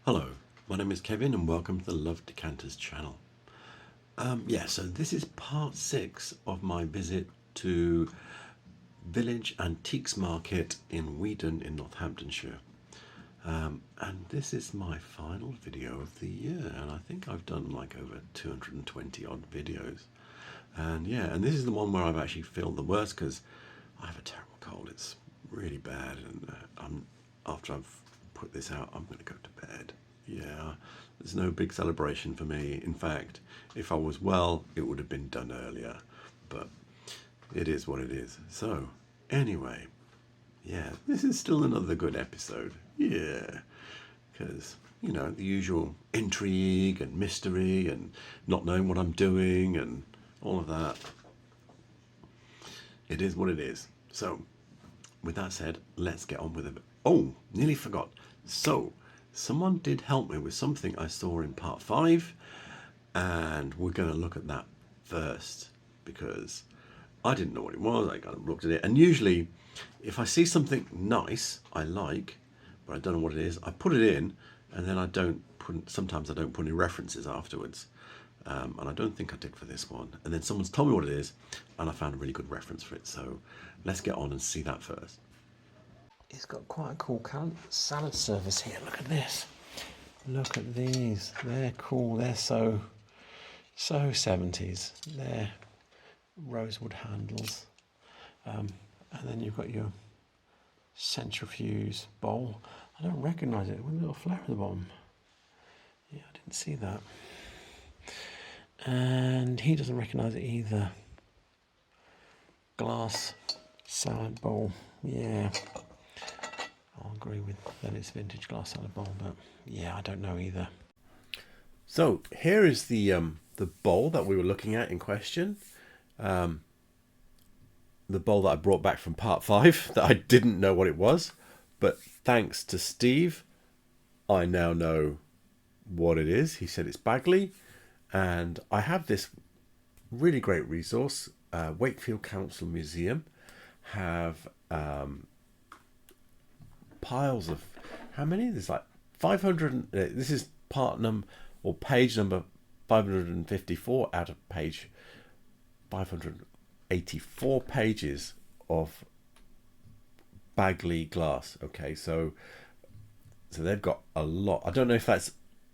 Hello, my name is Kevin and welcome to the Love Decanters channel. So this is part 6 of my visit to Village Antiques Market in Weedon in Northamptonshire. And this is my final video of the year, and I think I've done like over 220 odd videos. And and this is the one where I've actually felt the worst because I have a terrible cold. It's really bad, and after I've put this out, I'm going to go to bed. Yeah, there's no big celebration for me. In fact, if I was well, it would have been done earlier, but it is what it is. So, anyway, this is still another good episode. Because, the usual intrigue and mystery and not knowing what I'm doing and all of that. It is what it is. So, with that said, let's get on with it. Oh, nearly forgot. So, someone did help me with something I saw in part 5, and we're going to look at that first because I didn't know what it was. I kind of looked at it, and usually if I see something nice I like, but I don't know what it is, I put it in, and then sometimes I don't put any references afterwards. And I don't think I did for this one. And then someone's told me what it is, and I found a really good reference for it. So let's get on and see that first. It's got quite a cool salad service here. Look at this. Look at these. They're cool. They're so 70s. They're rosewood handles. And then you've got your centrifuge bowl. I don't recognise it with a little flare at the bottom. Yeah, I didn't see that. And he doesn't recognise it either. Glass salad bowl. Yeah, I'll agree with that it's vintage glass salad bowl, but yeah, I don't know either. So here is the bowl that we were looking at in question. The bowl that I brought back from part 5 that I didn't know what it was, but thanks to Steve, I now know what it is. He said it's Baggley, and I have this really great resource. Wakefield Council Museum have piles of, how many? There's like 500. This is page number 554 out of page 584 pages of Baggley Glass. Okay, so they've got a lot. I don't know if that's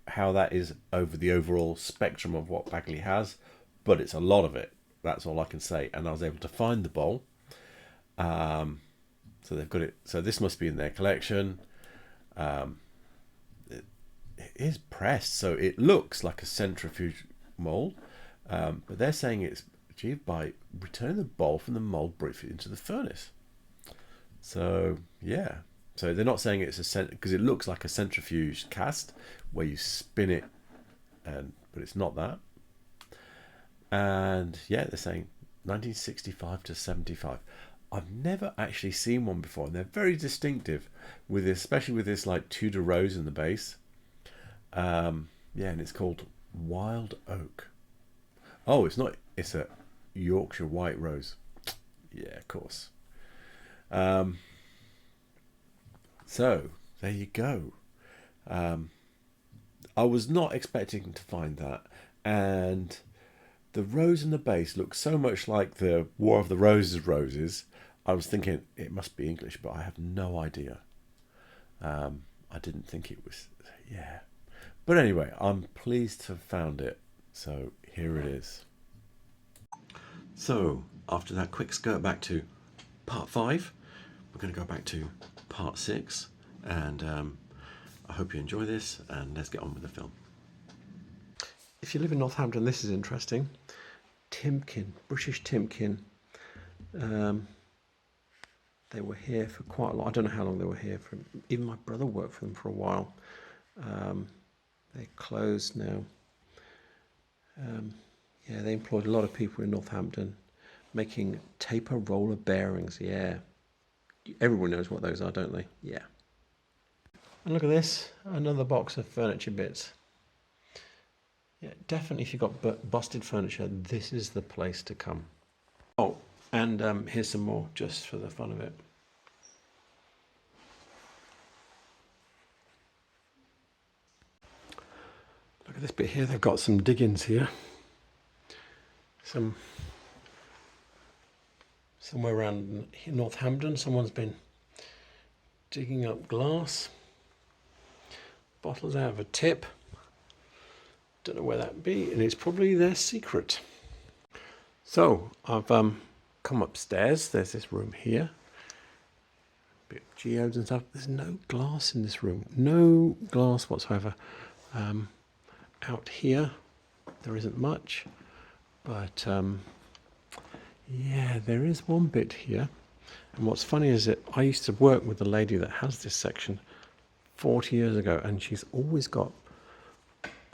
how that is over the overall spectrum of what Baggley has, but it's a lot of it. That's all I can say. And I was able to find the bowl. So they've got it. So this must be in their collection. It is pressed, so it looks like a centrifuge mold. But they're saying it's achieved by returning the bowl from the mold briefly into the furnace. So yeah. So they're not saying it's because it looks like a centrifuge cast where you spin it, but it's not that. And yeah, they're saying 1965 to 75. I've never actually seen one before, and they're very distinctive with this, especially with this like Tudor rose in the base. And it's called Wild Oak. Oh, it's not. It's a Yorkshire White Rose. Yeah, of course. So there you go. I was not expecting to find that, and the rose in the base looks so much like the War of the Roses roses. I was thinking it must be English, but I have no idea. I didn't think it was. Yeah, but anyway, I'm pleased to have found it. So here it is. So after that quick skirt back to part 5, we're going to go back to part 6, and I hope you enjoy this, and let's get on with the film. If you live in Northampton, this is interesting. Timken, British Timken. They were here for quite a lot. I don't know how long they were here for. Even my brother worked for them for a while. They're closed now. They employed a lot of people in Northampton making taper roller bearings. Yeah, everyone knows what those are, don't they? Yeah. And look at this, another box of furniture bits. Yeah, definitely if you've got busted furniture, this is the place to come. Oh, and here's some more just for the fun of it. at this bit here. They've got some diggings here. Somewhere around Northampton, someone's been digging up glass. Bottles out of a tip. Don't know where that'd be, and it's probably their secret. So I've come upstairs. There's this room here. A bit of geodes and stuff. There's no glass in this room. No glass whatsoever. Out here, there isn't much, but yeah, there is one bit here. And what's funny is that I used to work with the lady that has this section 40 years ago, and she's always got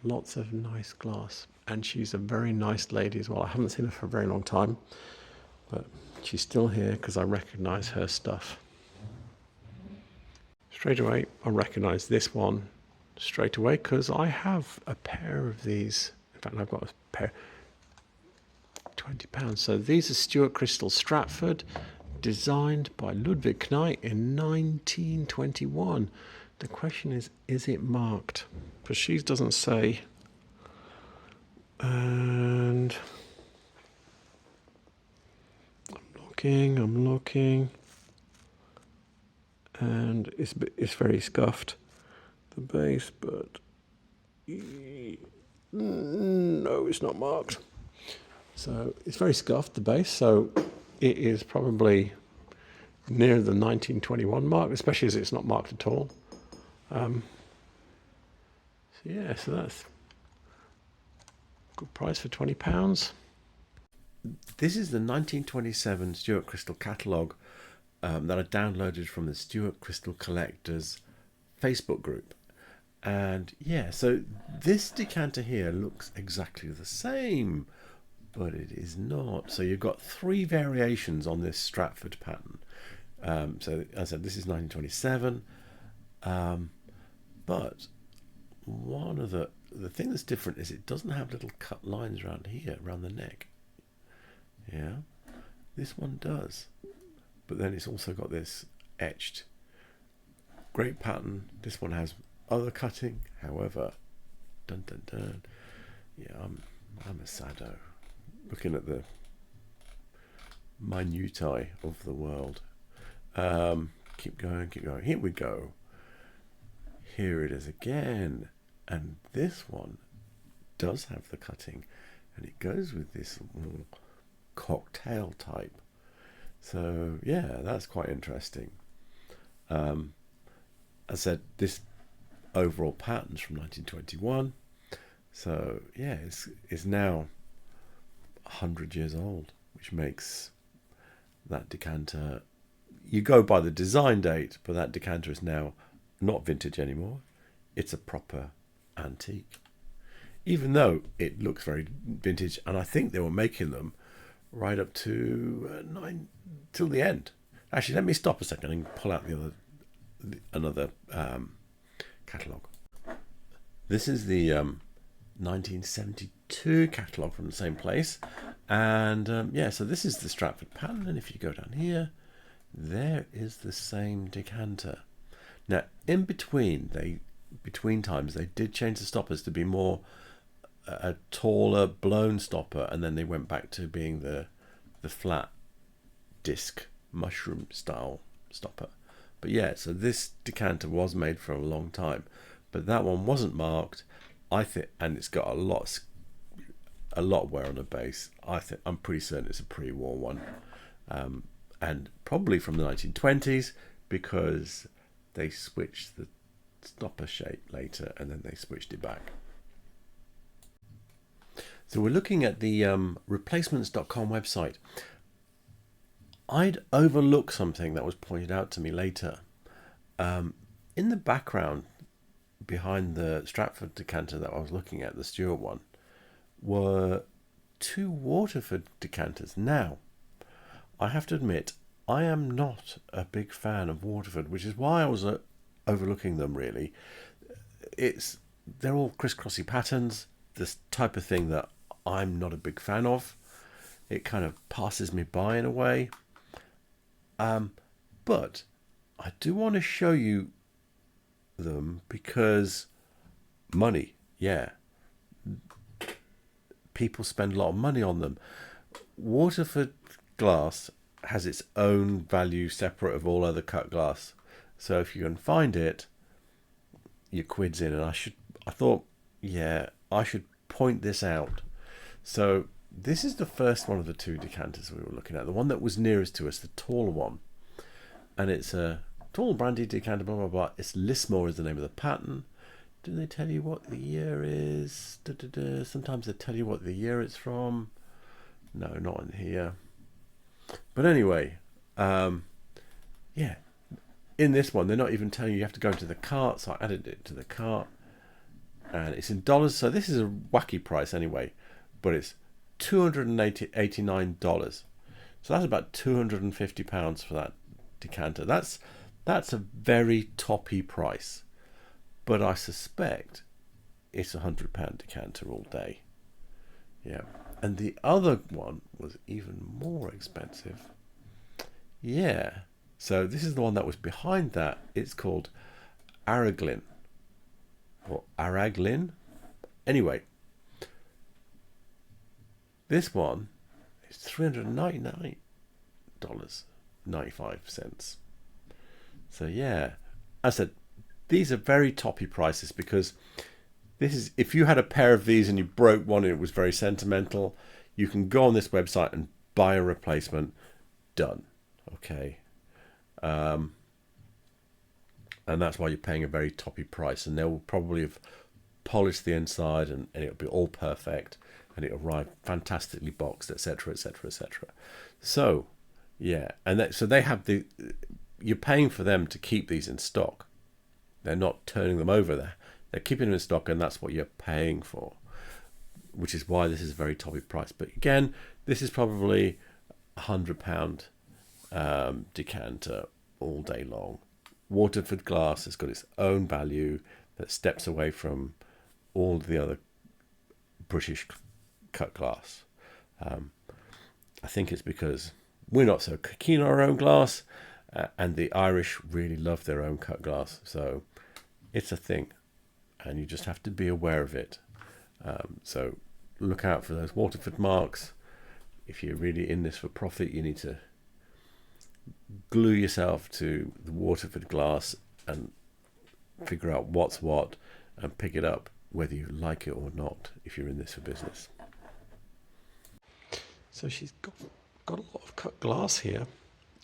lots of nice glass, and she's a very nice lady as well. I haven't seen her for a very long time, but she's still here because I recognize her stuff. Straight away, I recognize this one straight away because I have a pair of these. In fact, I've got a pair, £20. So these are Stuart Crystal Stratford, designed by Ludwig Knight in 1921. The question is it marked? But she doesn't say. And I'm looking, and it's very scuffed, the base, but no, it's not marked. So it's very scuffed, the base, so it is probably near the 1921 mark, especially as it's not marked at all. So yeah, so that's a good price for £20. This is the 1927 Stuart Crystal catalogue that I downloaded from the Stuart Crystal Collectors Facebook group. And yeah, so this decanter here looks exactly the same, but it is not. So you've got 3 variations on this Stratford pattern. So as I said, this is 1927. But one of the thing that's different is it doesn't have little cut lines around here, around the neck. Yeah, this one does. But then it's also got this etched. Great pattern. This one has other cutting. However, dun dun dun. Yeah, I'm a sado. Looking at the minutiae of the world. Keep going, keep going. Here we go. Here it is again. And this one does have the cutting, and it goes with this cocktail type. So yeah, that's quite interesting. As I said, this overall pattern's from 1921. So yeah, it's now 100 years old, which makes that decanter, you go by the design date, but that decanter is now not vintage anymore. It's a proper antique, even though it looks very vintage, and I think they were making them right up to till the end. Actually, let me stop a second and pull out another catalogue. This is the 1972 catalogue from the same place, and yeah, so this is the Stratford pattern, and if you go down here, there is the same decanter. Now, in between times, they did change the stoppers to be more a taller blown stopper, and then they went back to being the flat disc mushroom style stopper. But yeah, so this decanter was made for a long time, but that one wasn't marked, I think, and it's got a lot of wear on the base. I'm pretty certain it's a pre-war one, and probably from the 1920s, because they switched the stopper shape later, and then they switched it back. So we're looking at the replacements.com website. I'd overlooked something that was pointed out to me later. In the background, behind the Stratford decanter that I was looking at, the Stuart one, were 2 Waterford decanters. Now, I have to admit, I am not a big fan of Waterford, which is why I was overlooking them, really. They're all crisscrossy patterns, this type of thing that I'm not a big fan of. It kind of passes me by in a way. But I do want to show you them because money, yeah. people spend a lot of money on them. Waterford glass has its own value separate of all other cut glass. So if you can find it, your quid's in. And I thought, yeah, I should point this out. So this is the first one of the two decanters we were looking at. The one that was nearest to us, the taller one. And it's a tall brandy decanter, blah, blah, blah. It's Lismore is the name of the pattern. Do they tell you what the year is? Sometimes they tell you what the year it's from. No, not in here. But anyway, yeah. In this one, they're not even telling you have to go into the cart. So I added it to the cart. And it's in dollars. So this is a wacky price anyway. But it's $289. So that's about £250 for that decanter. That's a very toppy price. But I suspect it's £100 decanter all day. Yeah. And the other one was even more expensive. Yeah. So this is the one that was behind that. It's called Araglin. Or Araglin. Anyway. This one is $399.95. So yeah. I said, these are very toppy prices because this is, if you had a pair of these and you broke one and it was very sentimental, you can go on this website and buy a replacement. Done. Okay. And that's why you're paying a very toppy price, and they'll probably have polished the inside and it'll be all perfect and it'll arrive fantastically boxed, etc., etc., etc. So yeah, and so they have you're paying for them to keep these in stock. They're not turning them over there. They're keeping them in stock, and that's what you're paying for, which is why this is a very toppy price. But again, this is probably £100 decanter all day long. Waterford glass has got its own value that steps away from all the other British cut glass. I think it's because we're not so keen on our own glass, and the Irish really love their own cut glass. So it's a thing, and you just have to be aware of it. So look out for those Waterford marks. If you're really in this for profit, you need to glue yourself to the Waterford glass and figure out what's what and pick it up whether you like it or not if you're in this for business. So she's got a lot of cut glass here.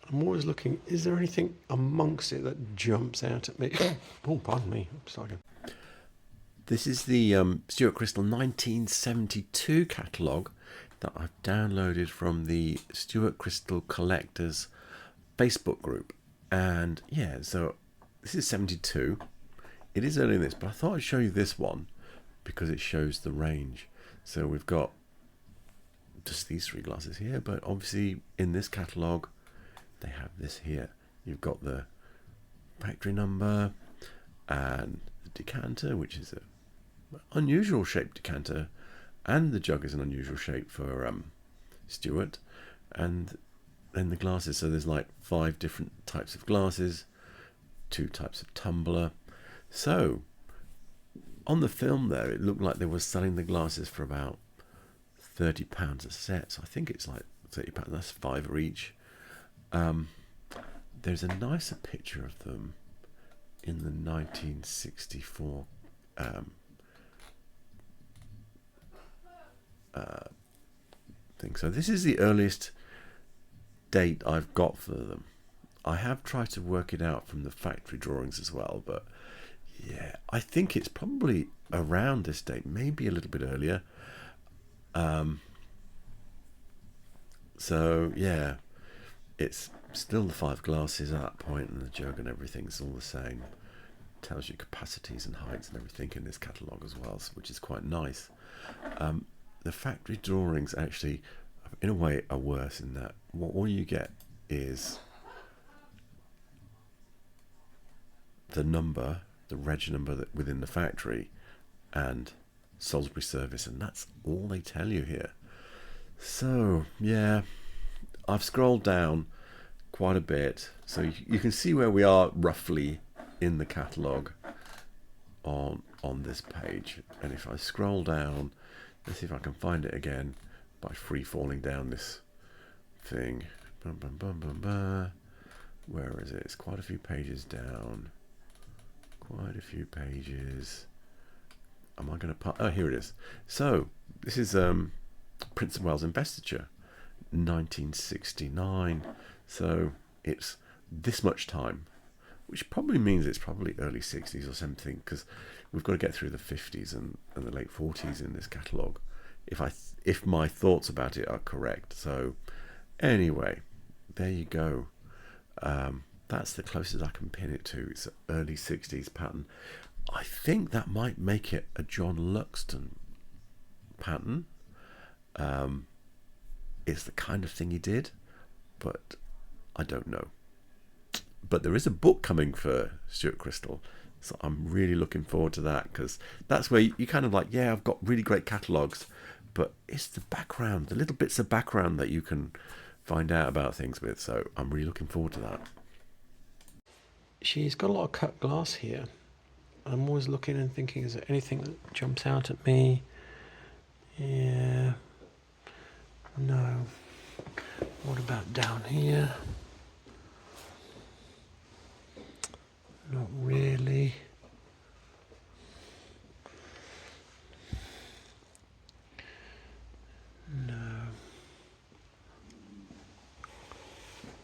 I'm always looking, is there anything amongst it that jumps out at me? Oh, pardon me. Sorry. This is the Stuart Crystal 1972 catalogue that I've downloaded from the Stuart Crystal Collectors Facebook group. And yeah, so this is 72. It is early in this, but I thought I'd show you this one because it shows the range. So we've got just these three glasses here, but obviously in this catalogue they have this here. You've got the factory number and the decanter, which is a unusual shaped decanter, and the jug is an unusual shape for Stuart, and then the glasses. So there's like 5 different types of glasses, 2 types of tumbler. So on the film there, it looked like they were selling the glasses for about £30 a set. So I think it's like £30. That's £5 each. There's a nicer picture of them in the 1964 thing. So this is the earliest date I've got for them. I have tried to work it out from the factory drawings as well, but yeah, I think it's probably around this date, maybe a little bit earlier. So yeah, it's still the 5 glasses at that point, and the jug and everything's all the same. Tells you capacities and heights and everything in this catalogue as well, which is quite nice. The factory drawings actually, in a way, are worse in that all you get is the number, the reg number that within the factory, and Salisbury service, and that's all they tell you here. So yeah, I've scrolled down quite a bit, so you can see where we are roughly in the catalogue on this page. And if I scroll down, Let's see if I can find it again by free falling down this thing. Bum, bum, bum, bum, bum. Where is it? It's quite a few pages down. Quite a few pages. Am I going to... Oh, here it is. So, this is Prince of Wales Investiture, 1969. So, it's this much time, which probably means it's probably early 60s or something, because we've got to get through the 50s and the late 40s in this catalogue, if my thoughts about it are correct. So, anyway, there you go. That's the closest I can pin it to. It's an early 60s pattern. I think that might make it a John Luxton pattern. It's the kind of thing he did, but I don't know. But there is a book coming for Stuart Crystal, so I'm really looking forward to that, because that's where you kind of like, yeah, I've got really great catalogues, but it's the background, the little bits of background that you can find out about things with. So I'm really looking forward to that. She's got a lot of cut glass here. I'm always looking and thinking, is there anything that jumps out at me? Yeah. No. What about down here? Not really. No.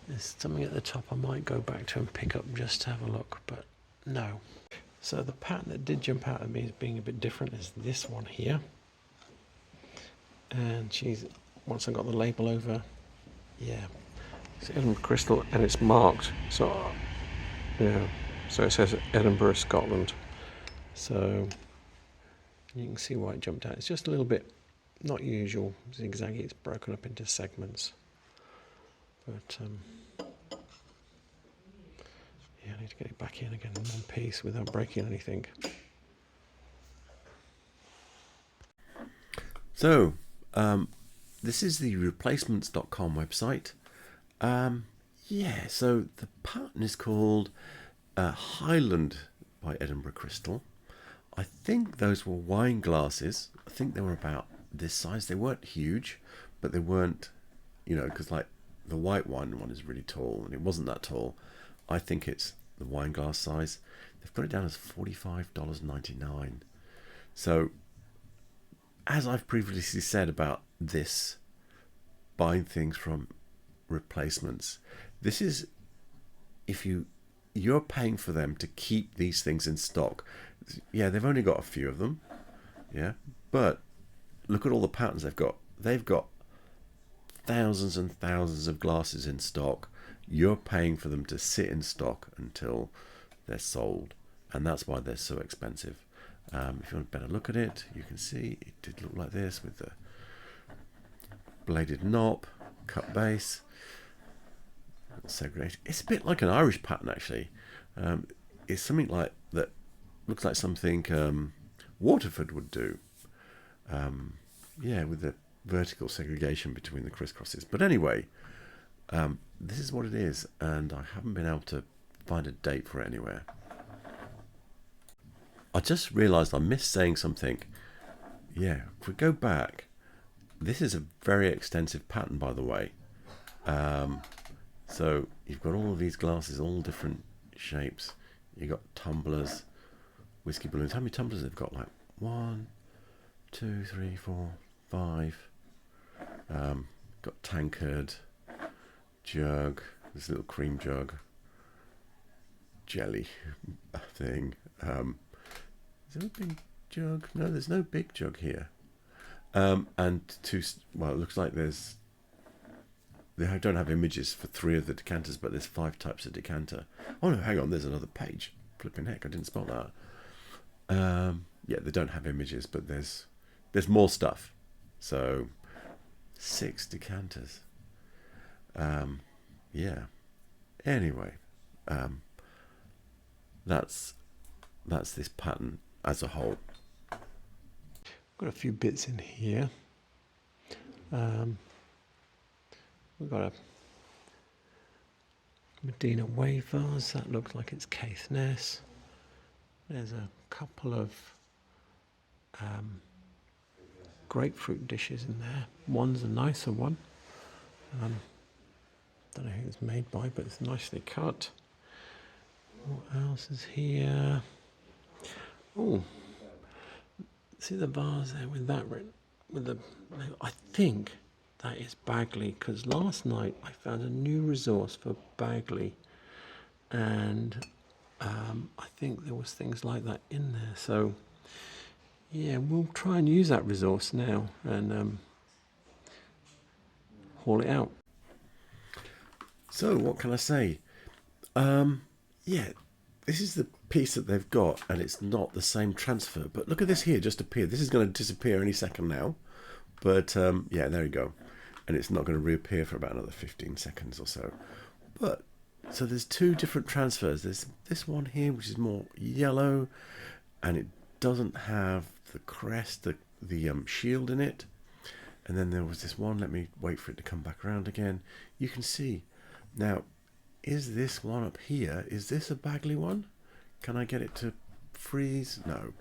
There's something at the top I might go back to and pick up just to have a look, but no. So the pattern that did jump out at me as being a bit different is this one here. And she's, once I got the label over, yeah, it's Edinburgh Crystal and it's marked. So, yeah, so it says Edinburgh, Scotland. So you can see why it jumped out. It's just a little bit not usual, zigzaggy. It's broken up into segments. But yeah, I need to get it back in again in one piece without breaking anything. So, this is the replacements.com website. Yeah, so the pattern is called Highland by Edinburgh Crystal. I think those were wine glasses. I think they were about this size. They weren't huge, but they weren't, you know, because like the white wine one is really tall, and it wasn't that tall. I think it's the wine glass size. They've put it down as $45.99. So, as I've previously said about this, buying things from replacements, this is if you're paying for them to keep these things in stock. Yeah, they've only got a few of them, yeah, but look at all the patterns they've got. They've got thousands and thousands of glasses in stock. You're paying for them to sit in stock until they're sold, and that's why they're so expensive. If you want a better look at it, you can see it did look like this with the bladed knob, cut base, segregated. It's a bit like an Irish pattern actually. It's something like that. Looks like something Waterford would do. Yeah, with the vertical segregation between the crisscrosses. But anyway, this is what it is, and I haven't been able to find a date for it anywhere. I just realised I missed saying something. Yeah, if we go back, this is a very extensive pattern, by the way. So you've got all of these glasses, all different shapes. You've got tumblers, whiskey balloons. How many tumblers they've got? Like 1, 2, 3, 4, 5. Got tankard, jug, this little cream jug, jelly thing. Is there a big jug? No, there's no big jug here. And two, well, it looks like they don't have images for 3 of the decanters, but there's 5 types of decanter. Oh no, hang on, there's another page. Flipping heck, I didn't spell that. Yeah, they don't have images, but there's more stuff. So 6 decanters. Yeah. Anyway, that's this pattern as a whole. Got a few bits in here. We've got a Medina wafers. That looks like it's Caithness. There's a couple of grapefruit dishes in there. One's a nicer one. Don't know who it's made by, but it's nicely cut. What else is here? Oh, see the vase there with that written, with the, I think that is Baggley, because last night I found a new resource for Baggley, and I think there was things like that in there. So yeah, we'll try and use that resource now and haul it out. So what can I say? Yeah, this is the piece that they've got, and it's not the same transfer. But look at this here, just appeared. This is going to disappear any second now. But yeah, there you go. And it's not going to reappear for about another 15 seconds or so. But so there's two different transfers. There's this one here, which is more yellow, and it doesn't have the crest, the shield in it. And then there was this one. Let me wait for it to come back around again. You can see now. Is this one up here? Is this a Baggley one? Can I get it to freeze? No.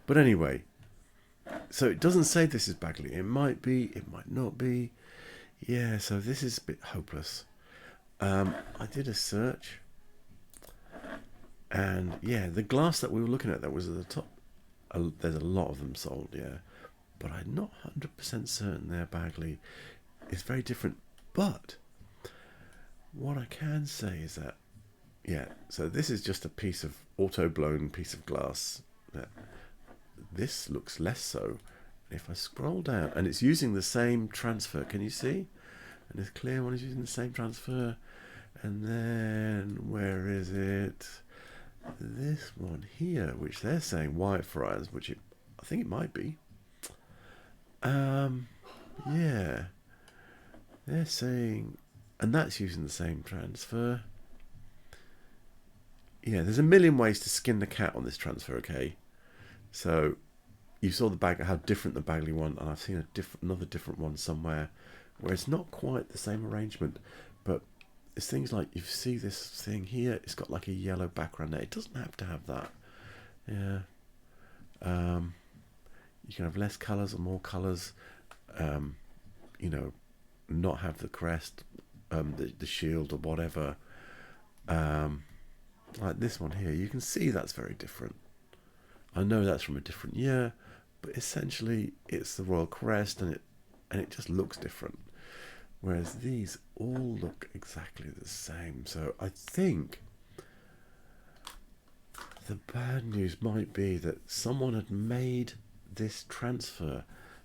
But anyway, so it doesn't say this is Baggley. It might be, it might not be. Yeah, so this is a bit hopeless. I did a search. And yeah, the glass that we were looking at that was at the top. There's a lot of them sold, yeah. But I'm not 100% certain they're Baggley. It's very different. But what I can say is that, yeah, so this is just a piece of auto-blown piece of glass. This looks less so. If I scroll down, and it's using the same transfer, can you see? And this clear one is using the same transfer. And then, where is it? This one here, which they're saying white fries, which I think it might be. Yeah. They're saying... And that's using the same transfer. Yeah, there's a million ways to skin the cat on this transfer, okay? So you saw the bag, how different the Baggley one, and I've seen another different one somewhere where it's not quite the same arrangement, but it's things like, you see this thing here, it's got like a yellow background there. It doesn't have to have that. Yeah. You can have less colours or more colours. You know, not have the crest. The shield or whatever, like this one here, you can see that's very different. I know that's from a different year, but essentially it's the royal crest, and it just looks different. Whereas these all look exactly the same. So I think the bad news might be that someone had made this transfer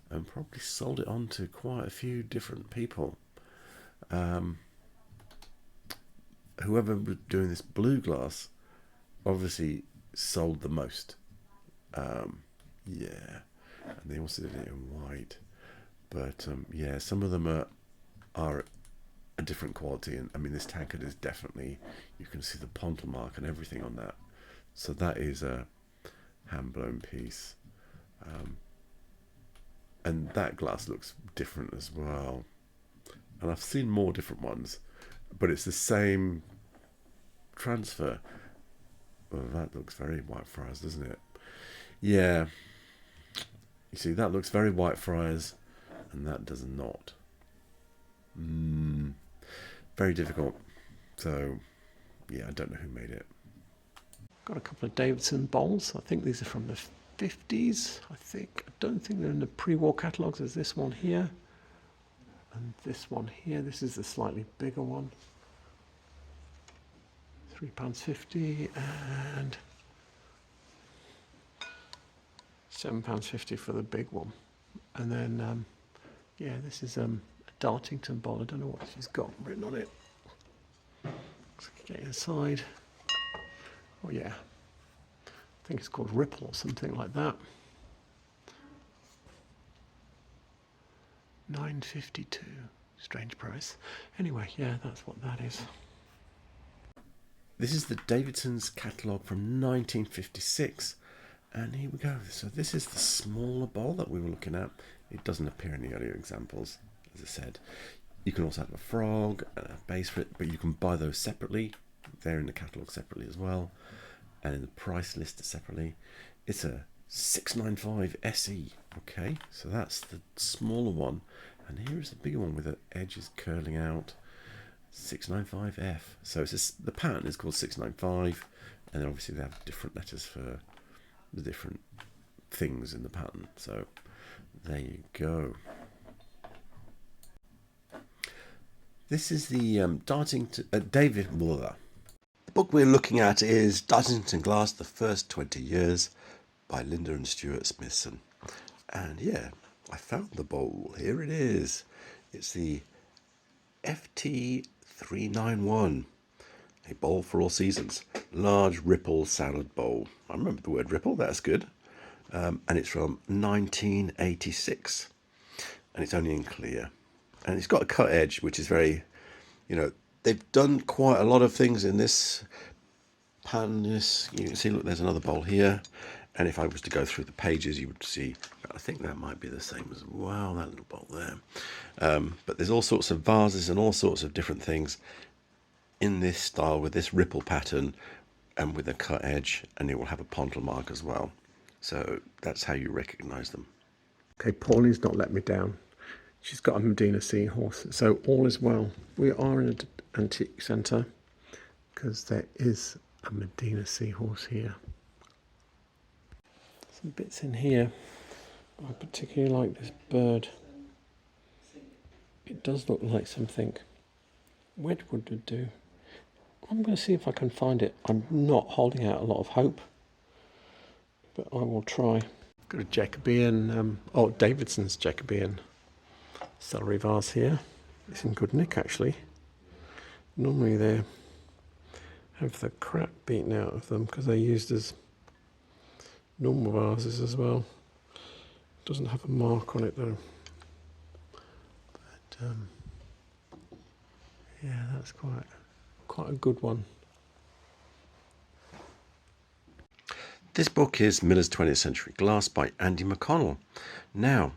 and probably sold it on to quite a few different people. Whoever was doing this blue glass obviously sold the most. Yeah, and they also did it in white. But yeah, some of them are a different quality, and I mean this tankard is definitely, you can see the pontle mark and everything on that. So that is a hand blown piece, and that glass looks different as well. And I've seen more different ones, but it's the same transfer. Well, that looks very white friars, doesn't it? Yeah. You see, that looks very white friars, and that does not. Very difficult. So, yeah, I don't know who made it. Got a couple of Davidson bowls. I think these are from the 50s. I don't think they're in the pre-war catalogues. There's this one here. And this one here, this is the slightly bigger one. £3.50 and £7.50 for the big one. And then, yeah, this is a Dartington bowl. I don't know what she's got written on it. Let's get inside. Oh yeah, I think it's called Ripple or something like that. £9.52, strange price. Anyway, yeah, that's what that is. This is the Davidsons catalogue from 1956, and here we go. So this is the smaller bowl that we were looking at. It doesn't appear in the earlier examples, as I said. You can also have a frog and a base for it, but you can buy those separately. They're in the catalogue separately as well, and in the price list separately. It's a 695 SE. Okay, so that's the smaller one, and here is the bigger one with the edges curling out. 695F. So it's the pattern is called 695, and then obviously they have different letters for the different things in the pattern. So there you go. This is the Dartington The book we're looking at is Dartington Glass: The First 20 Years by Linda and Stuart Smithson. And yeah, I found the bowl. Here it is. It's the FT391, a bowl for all seasons. Large ripple salad bowl. I remember the word ripple, that's good. And it's from 1986. And it's only in clear. And it's got a cut edge, which is very, they've done quite a lot of things in this pan. You can see, look, there's another bowl here. And if I was to go through the pages, you would see, I think that might be the same as well, that little bowl there. But there's all sorts of vases and all sorts of different things in this style with this ripple pattern and with a cut edge, and it will have a pontle mark as well. So that's how you recognise them. Okay, Paulie's not let me down. She's got a Medina seahorse, so all is well. We are in an antique centre because there is a Medina seahorse here. Some bits in here. I particularly like this bird. It does look like something Wedgwood would do. I'm going to see if I can find it. I'm not holding out a lot of hope, but I will try. Got a Jacobean, Davidsons Jacobean celery vase here. It's in good nick actually. Normally they have the crap beaten out of them because they're used as normal vases as well. Doesn't have a mark on it though. But yeah, that's quite a good one. This book is Miller's 20th Century Glass by Andy McConnell. Now,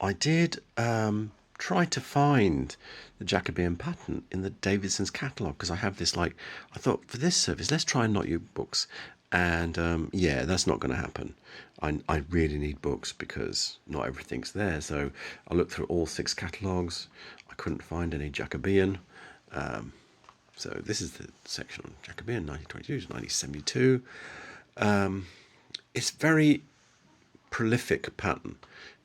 I did try to find the Jacobean pattern in the Davidsons catalogue because I have this, I thought for this service, let's try and not use books. And yeah, that's not going to happen. I really need books because not everything's there. So I looked through all 6 catalogues. I couldn't find any Jacobean. So this is the section on Jacobean, 1922 to 1972. It's very prolific pattern.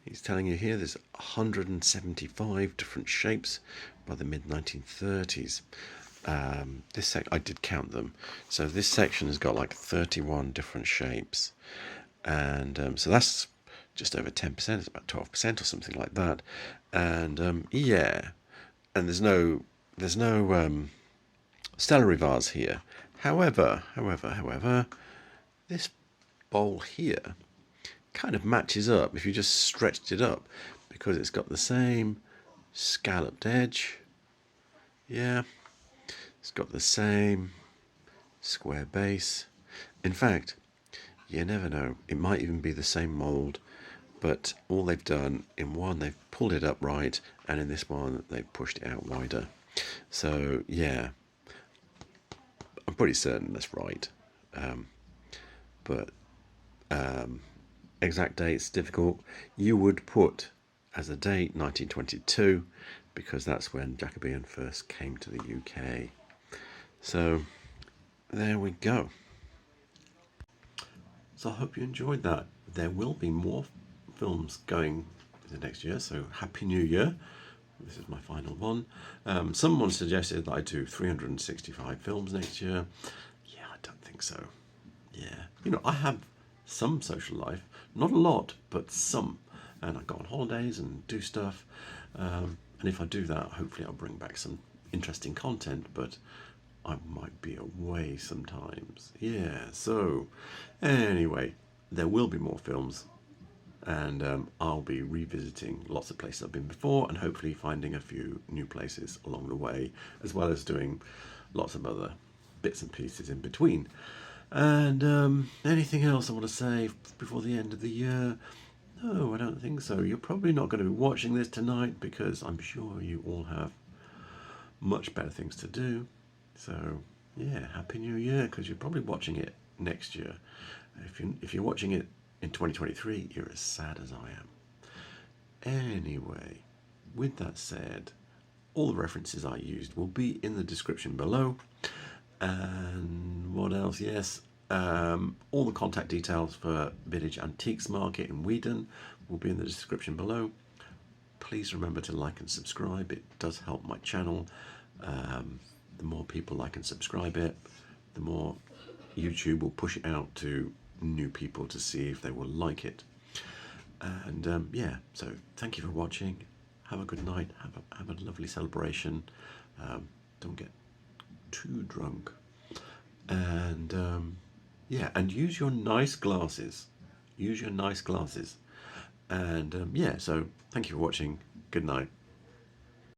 He's telling you here there's 175 different shapes by the mid-1930s. This I did count them. So this section has got like 31 different shapes. And so that's just over 10%. It's about 12% or something like that. And yeah, and there's no stellary vase here. However, this bowl here kind of matches up if you just stretched it up because it's got the same scalloped edge. Yeah, it's got the same square base. In fact, you never know, it might even be the same mould, but all they've done in one, they've pulled it up right, and in this one they've pushed it out wider. So yeah, I'm pretty certain that's right. But exact dates difficult. You would put as a date 1922 because that's when Jacobean first came to the UK. So there we go. So I hope you enjoyed that. There will be more films going in the next year, so Happy New Year. This is my final one. Someone suggested that I do 365 films next year. Yeah, I don't think so. Yeah, I have some social life, not a lot, but some, and I go on holidays and do stuff, and if I do that, hopefully I'll bring back some interesting content, but I might be away sometimes. Yeah, so anyway, there will be more films, and I'll be revisiting lots of places I've been before and hopefully finding a few new places along the way, as well as doing lots of other bits and pieces in between. And anything else I want to say before the end of the year? No, I don't think so. You're probably not going to be watching this tonight because I'm sure you all have much better things to do. So yeah, Happy New Year, because you're probably watching it next year. If you're watching it in 2023, you're as sad as I am. Anyway, with that said, all the references I used will be in the description below. And what else? Yes, all the contact details for Village Antiques Market in Weedon will be in the description below. Please remember to like and subscribe. It does help my channel. The more people like and subscribe it, the more YouTube will push it out to new people to see if they will like it. And yeah, so thank you for watching. Have a good night. Have a lovely celebration. Don't get too drunk. And yeah, and use your nice glasses. Use your nice glasses. And yeah, so thank you for watching. Good night.